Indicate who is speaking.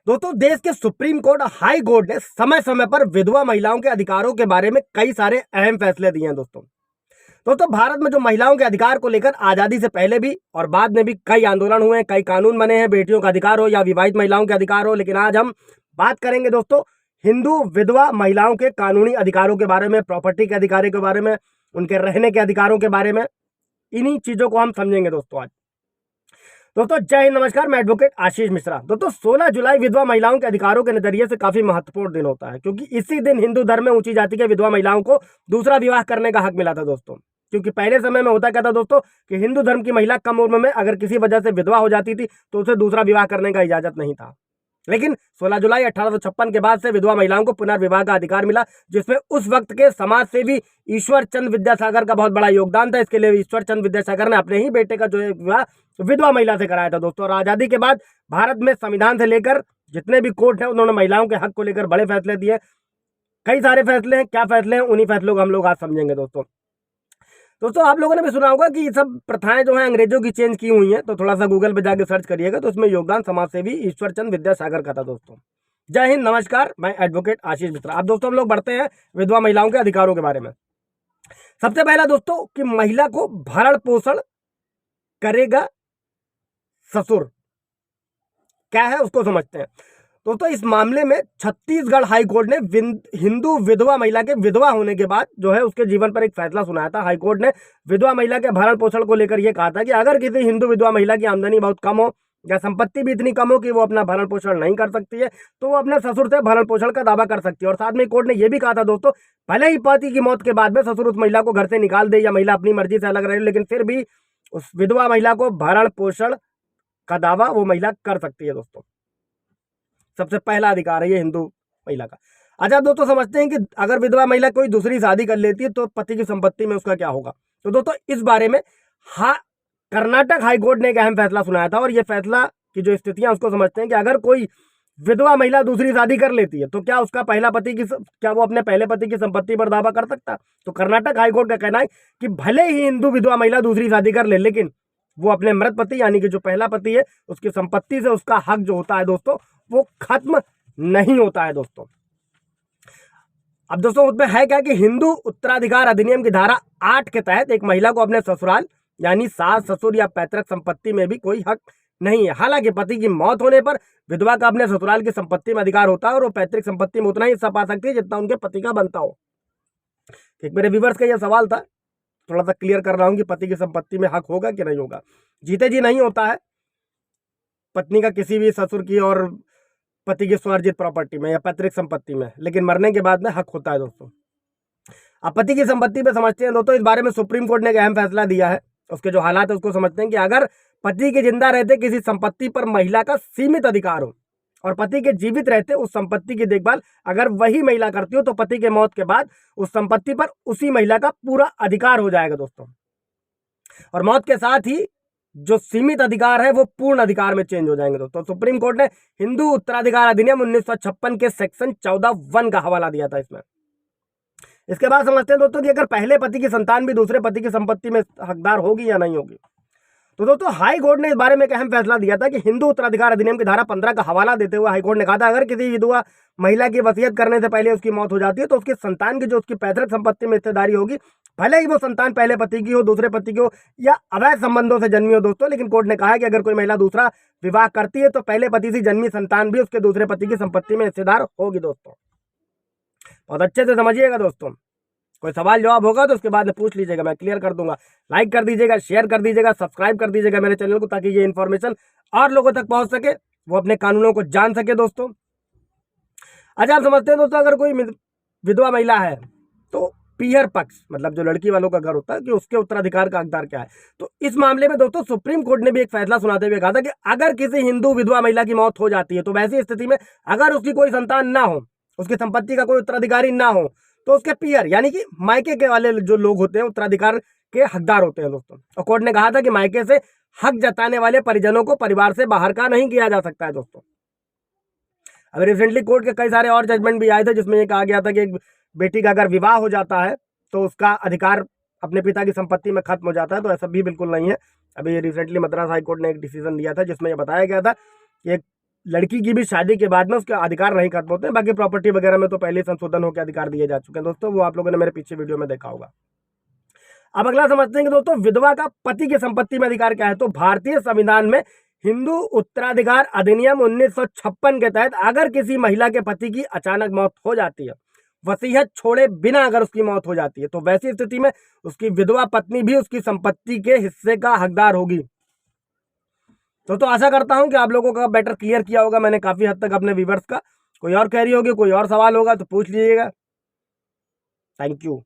Speaker 1: दोस्तों, देश के सुप्रीम कोर्ट और हाई कोर्ट ने समय समय पर विधवा महिलाओं के अधिकारों के बारे में कई सारे अहम फैसले दिए हैं। दोस्तों भारत में जो महिलाओं के अधिकार को लेकर आजादी से पहले भी और बाद में भी कई आंदोलन हुए हैं, कई कानून बने हैं, बेटियों का अधिकार हो या विवाहित महिलाओं के अधिकार हो। लेकिन आज हम बात करेंगे दोस्तों हिंदू विधवा महिलाओं के कानूनी अधिकारों के बारे में, प्रॉपर्टी के अधिकारों के बारे में, उनके रहने के अधिकारों के बारे में। इन्हीं चीजों को हम समझेंगे दोस्तों आज। दोस्तों जय हिंद, नमस्कार। मैं एडवोकेट आशीष मिश्रा। दोस्तों 16 जुलाई विधवा महिलाओं के अधिकारों के नजरिए से काफी महत्वपूर्ण दिन होता है, क्योंकि इसी दिन हिंदू धर्म में ऊंची जाति के विधवा महिलाओं को दूसरा विवाह करने का हक मिला था दोस्तों। क्योंकि पहले समय में होता क्या था दोस्तों कि हिंदू धर्म की महिला कम उम्र में अगर किसी वजह से विधवा हो जाती थी तो उसे दूसरा विवाह करने का इजाजत नहीं था। लेकिन 16 जुलाई 1856 के बाद से विधवा महिलाओं को पुनर्विवाह का अधिकार मिला, जिसमें उस वक्त के समाज सेवी ईश्वर चंद विद्यासागर का बहुत बड़ा योगदान था। इसके लिए ईश्वर चंद विद्यासागर ने अपने ही बेटे का जो विवाह विधवा महिला से कराया था दोस्तों। और आजादी के बाद भारत में संविधान से लेकर जितने भी कोर्ट हैं उन्होंने महिलाओं के हक को लेकर बड़े फैसले दिए। कई सारे फैसले हैं, क्या फैसले हैं उन्हीं फैसलों को हम लोग आज समझेंगे दोस्तों आप लोगों ने भी सुना होगा कि ये सब प्रथाएं जो हैं अंग्रेजों की चेंज की हुई हैं, तो थोड़ा सा गूगल पे जाके सर्च करिएगा तो उसमें योगदान समाज सेवी ईश्वर चंद विद्यासागर का था दोस्तों। जय हिंद, नमस्कार। मैं एडवोकेट आशीष मिश्रा। अब दोस्तों हम लोग बढ़ते हैं विधवा महिलाओं के अधिकारों के बारे में। सबसे पहला दोस्तों कि महिला को भरण पोषण करेगा ससुर, क्या है उसको समझते हैं दोस्तों। इस मामले में छत्तीसगढ़ हाई कोर्ट ने हिंदू विधवा महिला के विधवा होने के बाद जो है उसके जीवन पर एक फैसला सुनाया था। हाई कोर्ट ने विधवा महिला के भरण पोषण को लेकर यह कहा था कि अगर किसी हिंदू विधवा महिला की आमदनी बहुत कम हो या संपत्ति भी इतनी कम हो कि वो अपना भरण पोषण नहीं कर सकती है तो वो अपने ससुर से भरण पोषण का दावा कर सकती है। और साथ में कोर्ट ने यह भी कहा था दोस्तों, भले ही पति की मौत के बाद में ससुर उस महिला को घर से निकाल दे या महिला अपनी मर्जी से अलग रहे, लेकिन फिर भी उस विधवा महिला को भरण पोषण का दावा वो महिला कर सकती है दोस्तों। सबसे पहला अधिकार है ये हिंदू महिला का। अच्छा दोस्तों समझते हैं कि अगर विधवा महिला कोई दूसरी शादी कर लेती है तो पति की संपत्ति में उसका क्या होगा। तो दोस्तों इस बारे में कर्नाटक हाई कोर्ट ने एक अहम फैसला सुनाया था। और ये फैसला की जो स्थितियां उसको समझते हैं कि अगर कोई विधवा महिला दूसरी शादी कर लेती है तो क्या उसका क्या वो अपने पहले पति की संपत्ति पर दावा कर सकता। तो कर्नाटक हाई कोर्ट का कहना है कि भले ही हिंदू विधवा महिला दूसरी शादी कर ले, लेकिन वो अपने मृत पति यानी कि जो पहला पति है उसकी संपत्ति से उसका हक जो होता है दोस्तों वो खत्म नहीं होता है दोस्तों। अब दोस्तों उसमें है क्या कि हिंदू उत्तराधिकार अधिनियम की धारा 8 के तहत एक महिला को अपने ससुराल यानी सास ससुर या पैतृक संपत्ति में भी कोई हक नहीं है। हालांकि पति की मौत होने पर विधवा का अपने ससुराल की संपत्ति में अधिकार होता है और वो पैतृक संपत्ति में उतना ही हिस्सा पा सकती है जितना उनके पति का बनता हो। एक मेरे व्यूअर्स का यह सवाल था, थोड़ा सा क्लियर कर रहा हूं कि पति की संपत्ति में हक होगा कि नहीं होगा। जीते जी नहीं होता है पत्नी का किसी भी ससुर की और पति की स्वार्जित प्रॉपर्टी में या पैतृक संपत्ति में, लेकिन मरने के बाद में हक होता है दोस्तों। अब पति की संपत्ति पे समझते हैं दोस्तों, इस बारे में सुप्रीम कोर्ट ने एक अहम फैसला दिया है। उसके जो हालात है उसको समझते हैं कि अगर पति के जिंदा रहते किसी संपत्ति पर महिला का सीमित अधिकार हो और पति के जीवित रहते उस संपत्ति की देखभाल अगर वही महिला करती हो तो पति के मौत के बाद उस संपत्ति पर उसी महिला का पूरा अधिकार हो जाएगा दोस्तों। और मौत के साथ ही जो सीमित अधिकार है वो पूर्ण अधिकार में चेंज हो जाएंगे दोस्तों। सुप्रीम कोर्ट ने हिंदू उत्तराधिकार अधिनियम 1956 के सेक्शन 14(1) का हवाला दिया था इसमें। इसके बाद समझते हैं दोस्तों कि अगर पहले पति की संतान भी दूसरे पति की संपत्ति में हकदार होगी या नहीं होगी। तो दोस्तों हाई कोर्ट ने इस बारे में एक अहम फैसला दिया था कि हिंदू उत्तराधिकार अधिनियम की धारा 15 का हवाला देते हुए हाई कोर्ट ने कहा था अगर किसी विधवा महिला की वसीयत करने से पहले उसकी मौत हो जाती है तो उसकी संतान की जो उसकी पैतृक संपत्ति में हिस्सेदारी होगी, भले ही वो संतान पहले पति की हो, दूसरे पति की हो या अवैध संबंधों से जन्मी हो दोस्तों। लेकिन कोर्ट ने कहा है कि अगर कोई महिला दूसरा विवाह करती है तो पहले पति से जन्मी संतान भी उसके दूसरे पति की संपत्ति में हिस्सेदार होगी दोस्तों। बहुत अच्छे से समझिएगा दोस्तों। कोई सवाल जवाब होगा तो उसके बाद में पूछ लीजिएगा, मैं क्लियर कर दूंगा। लाइक कर दीजिएगा, शेयर कर दीजिएगा, सब्सक्राइब कर दीजिएगा मेरे चैनल को, ताकि ये इन्फॉर्मेशन और लोगों तक पहुंच सके, वो अपने कानूनों को जान सके दोस्तों। अच्छा आप समझते हैं दोस्तों अगर कोई विधवा महिला है तो पीहर पक्ष मतलब जो लड़की वालों का घर होता है कि उसके उत्तराधिकार का हकदार क्या है। तो इस मामले में दोस्तों सुप्रीम कोर्ट ने भी एक फैसला सुनाते हुए कहा था कि अगर किसी हिंदू विधवा महिला की मौत हो जाती है तो वैसी स्थिति में अगर उसकी कोई संतान ना हो, उसकी संपत्ति का कोई उत्तराधिकारी ना हो, तो उसके पीयर यानी कि मायके के वाले जो लोग होते हैं उत्तराधिकार के हकदार होते हैं दोस्तों। और कोर्ट ने कहा था कि मायके से हक जताने वाले परिजनों को परिवार से बाहर का नहीं किया जा सकता है दोस्तों। अब रिसेंटली कोर्ट के कई सारे और जजमेंट भी आए थे जिसमें ये कहा गया था कि एक बेटी का अगर विवाह हो जाता है तो उसका अधिकार अपने पिता की संपत्ति में खत्म हो जाता है। तो ऐसा भी बिल्कुल नहीं है। अभी रिसेंटली मद्रास हाई कोर्ट ने एक डिसीजन दिया था जिसमें यह बताया गया था कि एक लड़की की भी शादी के बाद में उसके अधिकार नहीं खत्म होते हैं। बाकी प्रॉपर्टी वगैरह में तो पहले संशोधन होकर अधिकार दिए जा चुके हैं दोस्तों, वो आप लोगों ने मेरे पीछे वीडियो में देखा होगा। अब अगला समझते हैं कि दोस्तों विधवा का पति की संपत्ति में अधिकार क्या है। तो भारतीय संविधान में हिंदू उत्तराधिकार अधिनियम 1956 के तहत अगर किसी महिला के पति की अचानक मौत हो जाती है, वसीयत छोड़े बिना अगर उसकी मौत हो जाती है, तो वैसी स्थिति में उसकी विधवा पत्नी भी उसकी संपत्ति के हिस्से का हकदार होगी। तो आशा करता हूं कि आप लोगों का बेटर क्लियर किया होगा मैंने काफी हद तक अपने व्यूअर्स का। कोई और क्वेरी होगी, कोई और सवाल होगा तो पूछ लीजिएगा। Thank you.